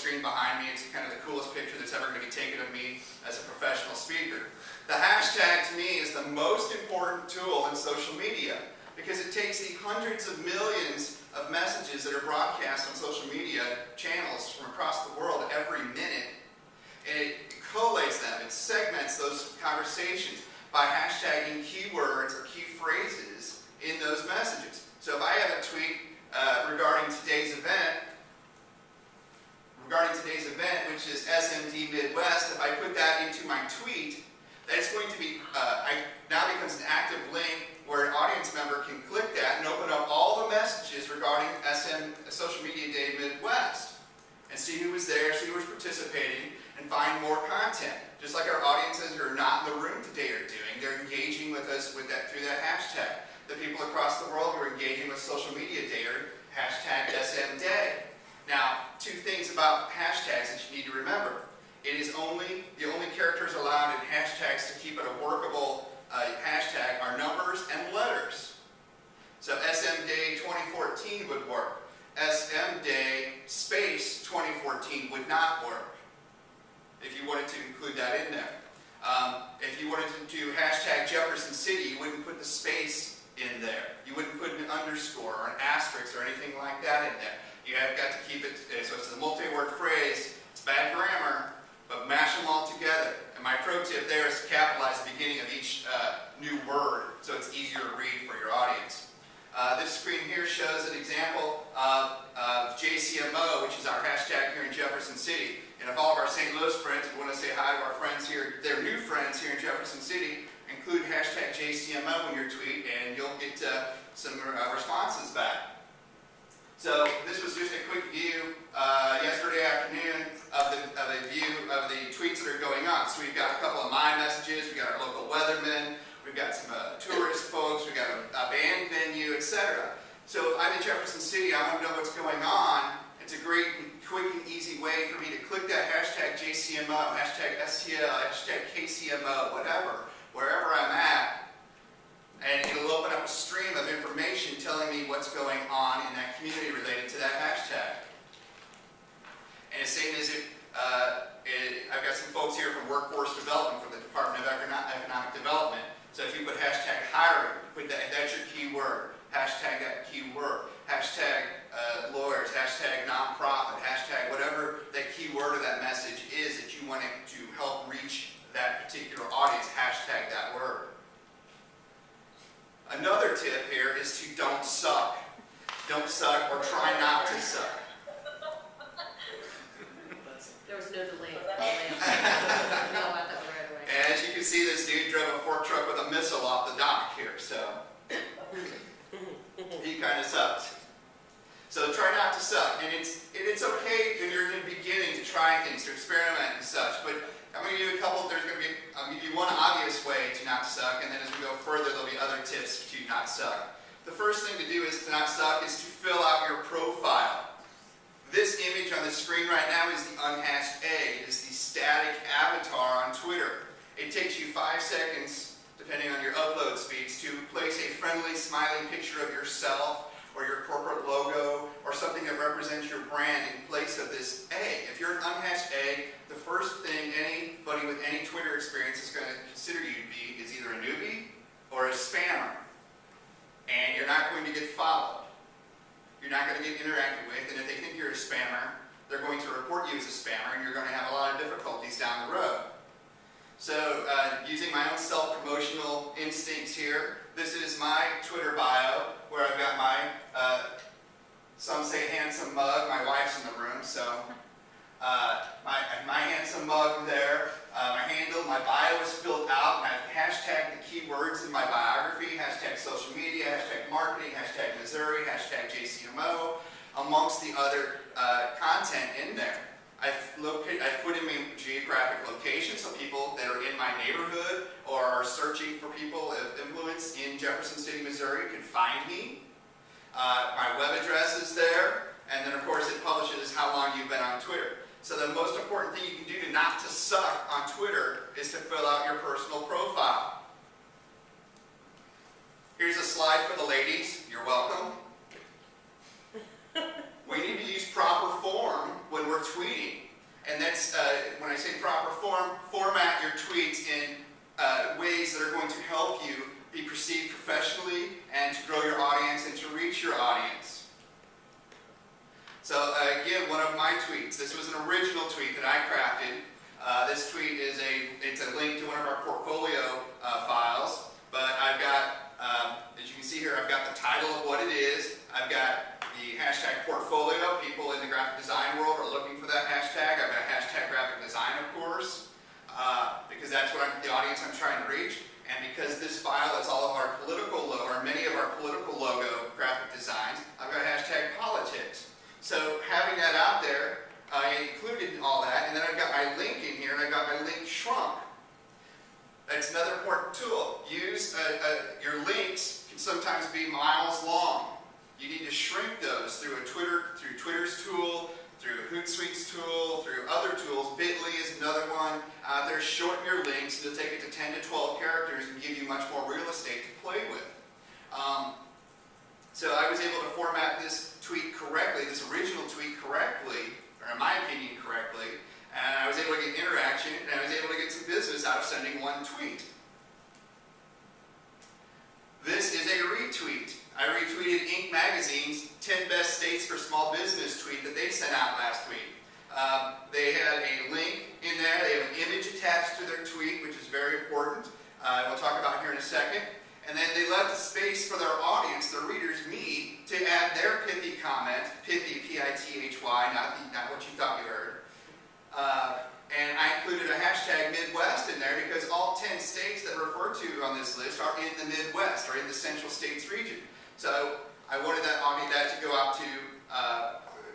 screen behind me. It's kind of the coolest picture that's ever going to be taken of me as a professional speaker. The hashtag to me is the most important tool in social media because it takes the hundreds of millions of messages that are broadcast on social media channels from across the world every minute, and it collates them, it segments those conversations by hashtagging keywords or key phrases in those messages. So if I have a tweet regarding today's event, which is SMD Midwest, if I put that into my tweet, that's going to be, now becomes an active link where an audience member can click that and open up all the messages regarding Social Media Day Midwest and see who was there, see who was participating, and find more content. Just like our audiences who are not in the room today are doing, they're engaging with us through that hashtag. The people across the world who are engaging with Social Media Day are hashtag SMDay. Now, two things about hashtags that you need to remember. It is the only characters allowed in hashtags to keep it a workable hashtag are numbers and letters. So SMDay 2014 would work. SMDay space 2014 would not work if you wanted to include that in there. If you wanted to do hashtag Jefferson City, you wouldn't put the space in there. You wouldn't put an underscore or an asterisk or anything like that in there. You have got to keep it, so it's a multi-word phrase. It's bad grammar, but mash them all together. And my pro tip there is to capitalize the beginning of each new word so it's easier to read for your audience. This screen here shows an example of JCMO, which is our hashtag here in Jefferson City. And if all of our St. Louis friends want to say hi to our friends here, their new friends here in Jefferson City, include hashtag JCMO in your tweet and you'll get some responses back. So this was just a quick view yesterday afternoon of the tweets that are going on. So we've got a couple of my messages, we've got our local weathermen, we've got some tourist folks, we've got a band venue, etc. So if I'm in Jefferson City, I want to know what's going on. It's a great, quick and easy way for me to click that hashtag JCMO, hashtag STL, hashtag KCMO, whatever, wherever I'm at. And it'll open up a stream of information telling me what's going on in that community related to that hashtag. And the same as if I've got some folks here from Workforce Development from the Department of Economic Development. So if you put hashtag hiring, put that's your keyword. Hashtag that keyword. Hashtag lawyers. Hashtag nonprofit. Hashtag whatever that keyword or that message is that you want to help reach that particular audience. Hashtag that word. Another tip here is to don't suck. Don't suck or try not to suck. There was no delay. Right away. As you can see, this dude drove a fork truck with a missile off the dock here, so he kind of sucked. So try not to suck, and it's okay when you're in the beginning to try things, to experiment and such, but I'm going to give you a couple, I'll give you one obvious way to not suck, and then as we go further, there'll be other tips to not suck. The first thing to do is to not suck is to fill out your profile. This image on the screen right now is the unhatched egg. It is the static avatar on Twitter. It takes you 5 seconds, depending on your upload speeds, to place a friendly, smiling picture of yourself or your corporate logo or something that represents your brand in place of this egg. If you're an unhatched egg, the first thing anybody with any Twitter experience is going to consider you to be is either a newbie or a spammer. And you're not going to get followed. You're not going to get interacted with, and if they think you're a spammer, they're going to report you as a spammer, and you're going to have a lot of difficulties down the road. So, using my own self-promotional instincts here, this is my Twitter bio, where I've got my, some say handsome mug, my wife's in the room, so my handsome mug there, my handle, my bio is filled out, and I've hashtagged the keywords in my biography, hashtag social media, hashtag marketing, hashtag Missouri, hashtag JCMO, amongst the other content in there. I've put in my geographic location so people that are in my neighborhood or are searching for people of influence in Jefferson City, Missouri can find me. My web address is there, and then of course it publishes how long you've been on Twitter. So the most important thing you can do to not to suck on Twitter is to fill out your personal profile. Here's a slide for the ladies. You're welcome. We need to use proper form when we're tweeting. And that's, when I say proper form, format your tweets in ways that are going to help you be perceived professionally and to grow your audience and to reach your audience. So again, one of my tweets. This was an original tweet that I crafted. This tweet is it's a link to one of our portfolio files. But I've got, as you can see here, I've got the title of what it is. I've got the hashtag portfolio. People in the graphic design world are looking for that hashtag. I've got hashtag graphic design, of course, because that's what the audience I'm trying to reach. And because this file is all of our political logo, or many of our political logo graphic designs, I've got hashtag politics. So having that out there, I included all that, and then I've got my link in here, and I've got my link shrunk. That's another important tool. Use your links can sometimes be miles long. You need to shrink those through Twitter's tool, through Hootsuite's tool, through other tools. Bitly is another one. They're shorten your links. They'll take it to 10 to 12 characters and give you much more real estate to play with. So I was able to format this tweet correctly, this original tweet correctly, or in my opinion correctly, and I was able to get interaction, and I was able to get some business out of sending one tweet. This is a retweet. I retweeted Inc. Magazine's 10 Best States for Small Business tweet that they sent out last week. They had a link in there. They have an image attached to their tweet, which is very important. We'll talk about here in a second. And then they left a space for their audience, their readers, me, to add their pithy comment, pithy, P-I-T-H-Y, not what you thought you heard. And I included a hashtag Midwest in there because all 10 states that are referred to on this list are in the Midwest, or in the Central States region. So I wanted that to go out to,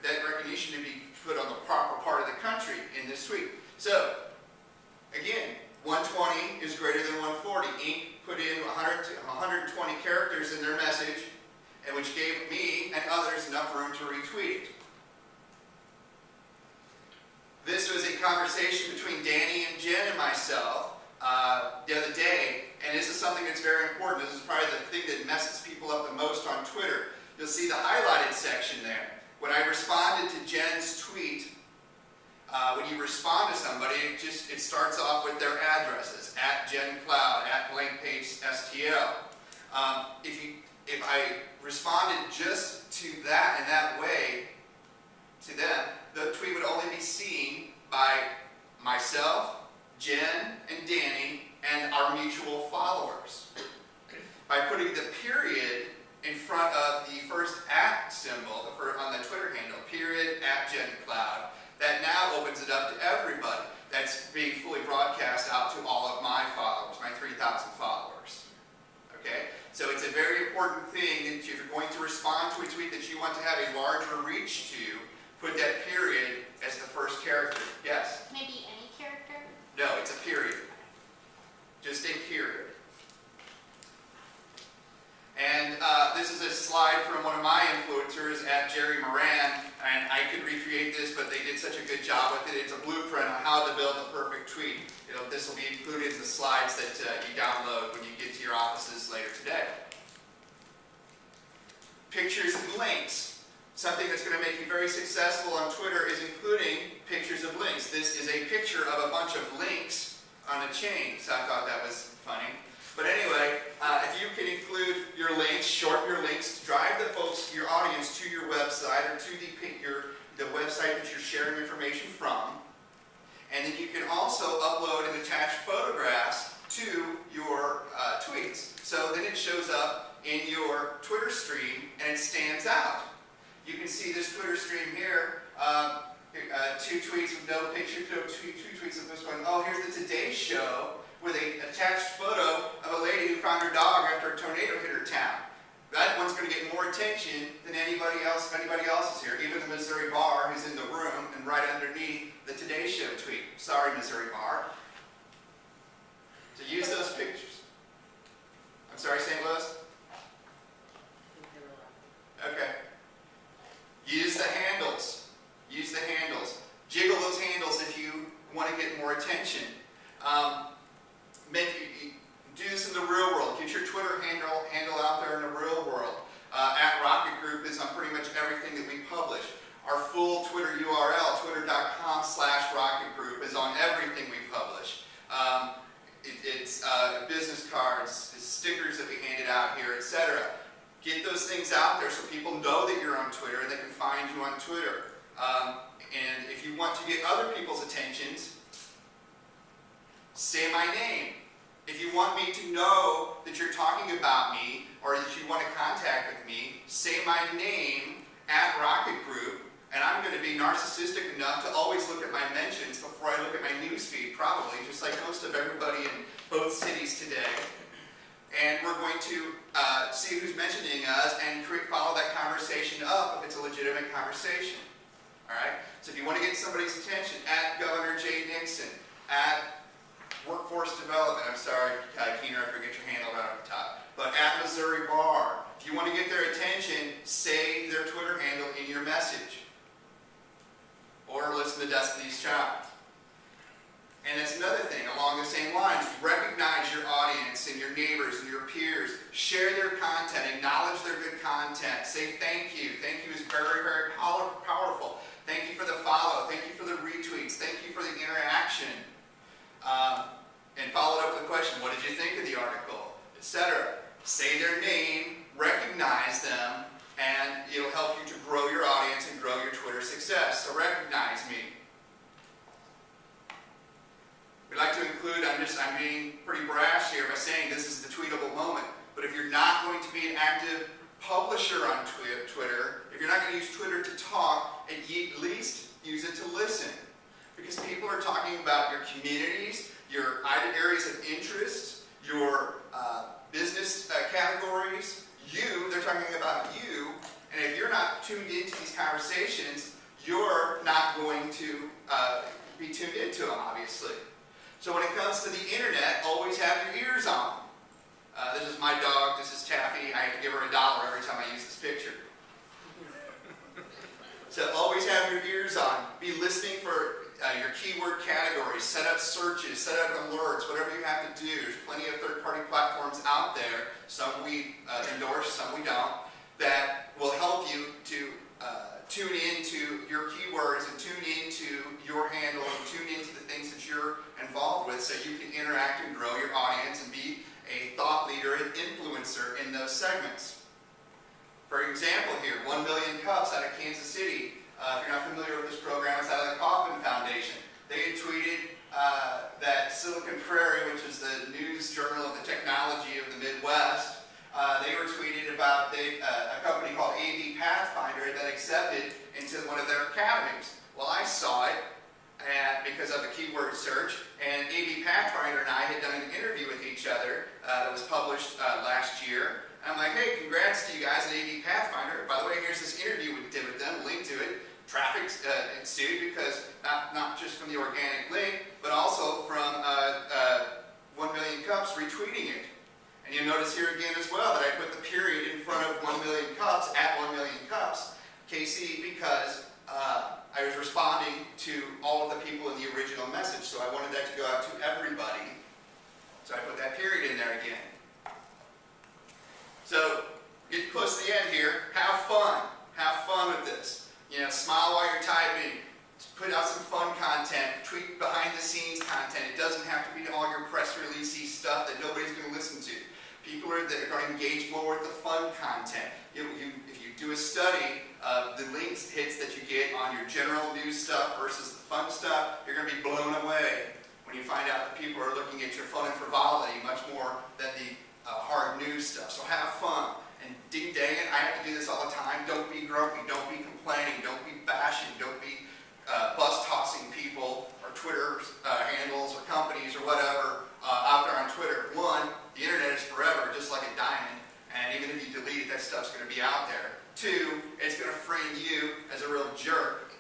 that recognition to be put on the proper part of the country in this tweet. So, again, 120 is greater than 140. Inc. put in 120 characters in their message, and which gave me and others enough room to retweet it. This was a conversation between Danny and Jen and myself the other day, and this is something that's very important. This is probably the thing that messes people up the most on Twitter. You'll see the highlighted section there. When I responded to Jen's tweet, when you respond to somebody, it starts off with their addresses, @JenCloud, @blankpage.stl. If I responded just to that in that way to them, the tweet would only be seen by myself, Jen, and Danny, and our mutual followers. By putting the period in front of the first @ symbol on the Twitter handle, period, @JenCloud, that now opens it up to everybody. That's being fully broadcast out to all of my followers, my 3,000 followers. Okay? So it's a very important thing that if you're going to respond to a tweet that you want to have a larger reach to, put that period as the first character. Yes? Can it be any character? No, it's a period. Just a period. And this is a slide from one of my influencers @Jerry Moran, and I could recreate this, but they did such a good job with it. It's a blueprint on how to build the perfect tweet. This will be included in the slides that you download when you get to your offices later today. Pictures and links. Something that's going to make you very successful on Twitter is including pictures of links. This is a picture of a bunch of links on a chain, so I thought that was funny. But anyway, if you can include your links, shorten your links, drive the folks, your audience, to your website or to the website that you're sharing information from, and then you can also upload and attach photographs to your tweets. So then it shows up in your Twitter stream and it stands out. You can see this Twitter stream here, 2 tweets with no picture, 2 tweets of this one. Oh, here's the Today Show with an attached photo of a lady who found her dog after a tornado hit her town. That one's going to get more attention than anybody else is here. Even the Missouri Bar who's in the room and right underneath the Today Show tweet. Sorry, Missouri Bar. So use those pictures. I'm sorry, St. Louis? Okay. Use the handles. Use the handles. Jiggle those handles if you want to get more attention. Do this in the real world. Get your Twitter handle out there in the real world. @Rocket Group is on pretty much everything that we publish. Our full Twitter URL, twitter.com those things out there so people know that you're on Twitter and they can find you on Twitter. And if you want to get other people's attentions, say my name. If you want me to know that you're talking about me or that you want to contact with me, say my name at Rocket Group, and I'm going to be narcissistic enough to always look at my mentions before I look at my newsfeed, probably, just like most of everybody in both cities today. And we're going to see who's mentioning us and follow that conversation up if it's a legitimate conversation. All right? So if you want to get somebody's attention, at Governor Jay Nixon, at Workforce Development, I'm sorry, Keener, I forget your handle right off the top, but at Missouri Bar, if you want to get their attention, say their Twitter handle in your message. Or listen to Destiny's Child. And that's another thing along the same lines. Recognize your audience and your neighbors and your peers. Share their content. Acknowledge their good content. Say thank you. Thank you is very, very powerful. Thank you for the follow. Thank you for the retweets. Thank you for the interaction. And follow it up with a question. What did you think of the article? Etc. Say their name. Recognize them. And it'll help you to grow your audience and grow your Twitter success. So recognize me. We'd like to include, I'm being pretty brash here by saying this is the tweetable moment. But if you're not going to be an active publisher on Twitter, if you're not going to use Twitter to talk, at least use it to listen. Because people are talking about your communities, your areas of interest, your business categories, they're talking about you, and if you're not tuned into these conversations, you're not going to be tuned into them, obviously. So when it comes to the internet, always have your ears on. This is my dog, this is Taffy, I have to give her $1 every time I use this picture. So always have your ears on. Be listening for your keyword categories, set up searches, set up alerts, whatever you have to do. There's plenty of third-party platforms out there, some we endorse, some we don't, that will help you to tune into your keywords and tune into your handle and tune into the things that you're involved with so you can interact and grow your audience and be a thought leader and influencer in those segments. For example here, 1 Million Cups out of Kansas City. If you're not familiar with this program, it's out of the Kauffman Foundation. They had tweeted that Silicon Prairie, which is the news journal of the technology of the Midwest, they were tweeted about a company called AV Pathfinder that accepted into one of their academies. Well, I saw it because of the keyword search, and AV Pathfinder and I had done an interview with each other that was published last year. And I'm like, hey, congrats to you guys at AV Pathfinder. By the way, here's this interview we did with them, link to it. Traffic ensued because not just from the organic link, but also from 1 Million Cups retweeting it. And you'll notice here again as well that I put the period in front of 1 Million Cups, at 1 Million Cups, KC, because I was responding to all of the people in the original message, so I wanted that to go out to everybody. So I put that period in there again. So, getting close to the end here, have fun. Have fun with this. You know, smile while you're typing. Put out some fun content. Tweet behind-the-scenes content. It doesn't have to be all your press release-y stuff that nobody's going to listen to. People that are going to engage more with the fun content. If you do a study of the links hits that you get on your general news stuff versus the fun stuff, you're going to be blown away when you find out that people are looking at your fun and frivolity much more than the hard news stuff. So have fun. And dang it, I have to do this all the time. Don't be grumpy. Don't be complaining. Don't be bashing. Don't be bus-tossing people or Twitter handles or companies or whatever out there on Twitter. One, the internet is forever, just like a diamond. And even if you delete it, that stuff's going to be out there. Two, it's going to frame you as a real jerk.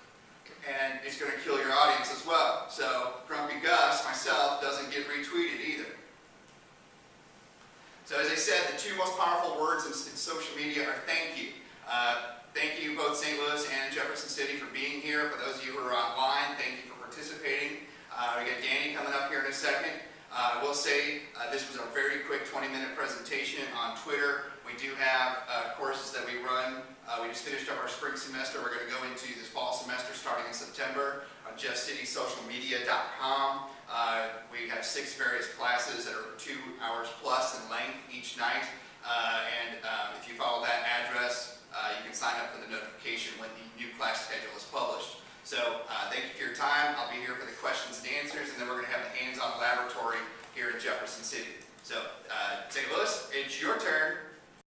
And it's going to kill your audience as well. So Grumpy Gus, myself, doesn't get retweeted either. So as I said, the two most powerful words in social media are thank you. Thank you both St. Louis and Jefferson City for being here. For those of you who are online, thank you for participating. We got Danny coming up here in a second. I will say this was a very quick 20-minute presentation on Twitter. We do have courses that we run. We just finished up our spring semester. We're going to go into this fall semester starting in September on jeffcitysocialmedia.com. We have 6 various classes that are 2 hours plus in length each night. If you follow that address, you can sign up for the notification when the new class schedule is published. So thank you for your time. I'll be here for the questions and answers, and then we're going to have a hands-on laboratory here in Jefferson City. So St. Louis, it's your turn.